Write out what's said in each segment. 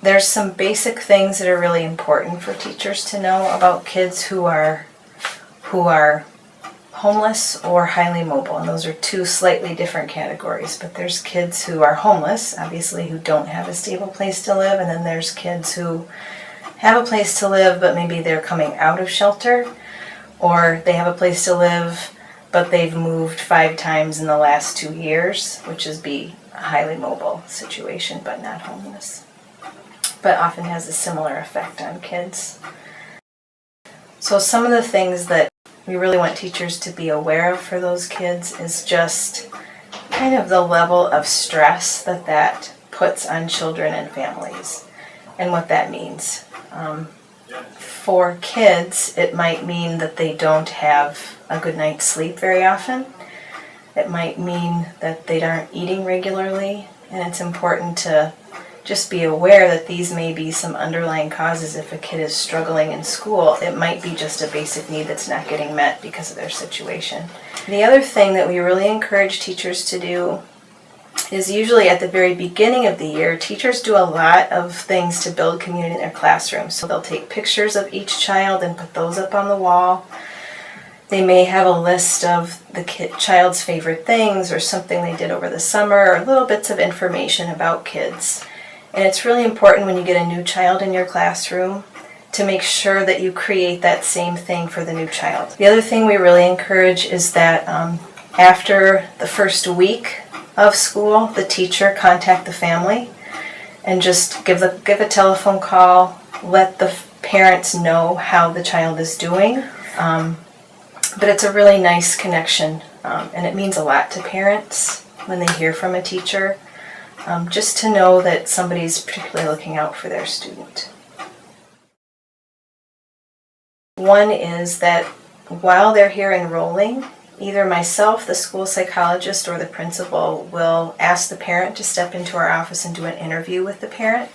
there's some basic things that are really important for teachers to know about kids who are homeless or highly mobile, and those are two slightly different categories. But there's kids who are homeless, obviously, who don't have a stable place to live, and then there's kids who have a place to live, but maybe they're coming out of shelter, or they have a place to live, but they've moved 5 times in the last 2 years, which is a highly mobile situation, but not homeless, but often has a similar effect on kids. So some of the things that we really want teachers to be aware of for those kids is just kind of the level of stress that puts on children and families and what that means. For kids, it might mean that they don't have a good night's sleep very often. It might mean that they aren't eating regularly, and it's important to just be aware that these may be some underlying causes. If a kid is struggling in school, it might be just a basic need that's not getting met because of their situation. The other thing that we really encourage teachers to do is usually at the very beginning of the year, teachers do a lot of things to build community in their classrooms. So they'll take pictures of each child and put those up on the wall. They may have a list of the child's favorite things or something they did over the summer, or little bits of information about kids. And it's really important when you get a new child in your classroom to make sure that you create that same thing for the new child. The other thing we really encourage is that after the first week of school, the teacher contact the family and just give a telephone call, let the parents know how the child is doing. But it's a really nice connection, and it means a lot to parents when they hear from a teacher. Just to know that somebody's particularly looking out for their student. One is that while they're here enrolling, either myself, the school psychologist, or the principal will ask the parent to step into our office and do an interview with the parent.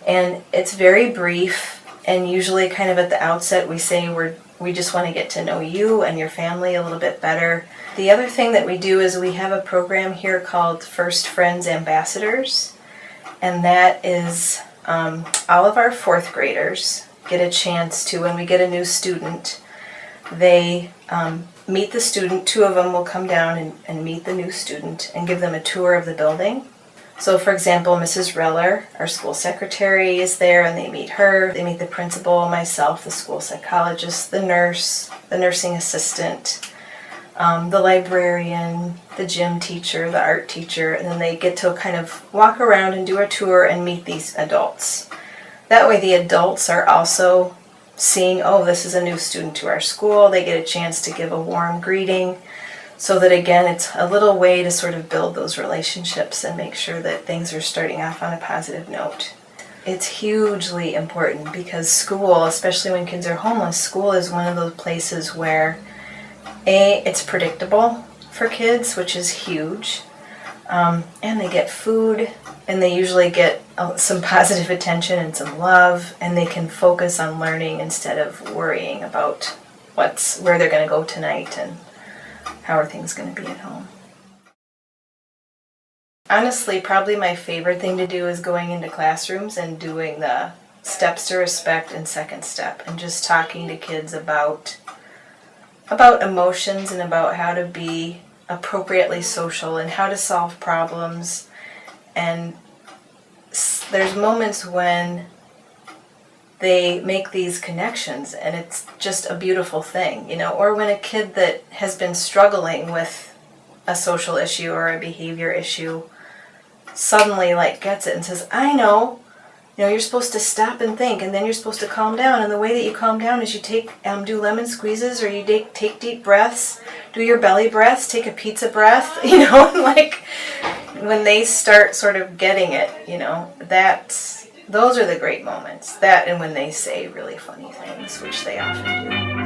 And it's very brief, and usually kind of at the outset we say we just want to get to know you and your family a little bit better. The other thing that we do is we have a program here called First Friends Ambassadors, and that is all of our 4th graders get a chance to, when we get a new student, they meet the student. 2 of them will come down and meet the new student and give them a tour of the building. So for example, Mrs. Reller, our school secretary, is there, and they meet her. They meet the principal, myself, the school psychologist, the nurse, the nursing assistant, the librarian, the gym teacher, the art teacher, and then they get to kind of walk around and do a tour and meet these adults. That way the adults are also seeing, oh, this is a new student to our school. They get a chance to give a warm greeting, so that again, it's a little way to sort of build those relationships and make sure that things are starting off on a positive note. It's hugely important because school, especially when kids are homeless, school is one of those places where it's predictable for kids, which is huge, and they get food, and they usually get some positive attention and some love, and they can focus on learning instead of worrying about where they're going to go tonight and how are things going to be at home. Honestly, probably my favorite thing to do is going into classrooms and doing the steps to respect and second step, and just talking to kids about emotions and about how to be appropriately social and how to solve problems. And there's moments when they make these connections and it's just a beautiful thing, or when a kid that has been struggling with a social issue or a behavior issue suddenly gets it and says, I know, you're supposed to stop and think, and then you're supposed to calm down, and the way that you calm down is you do lemon squeezes, or you take deep breaths, do your belly breaths, take a pizza breath, when they start sort of getting it, those are the great moments. That, and when they say really funny things, which they often do.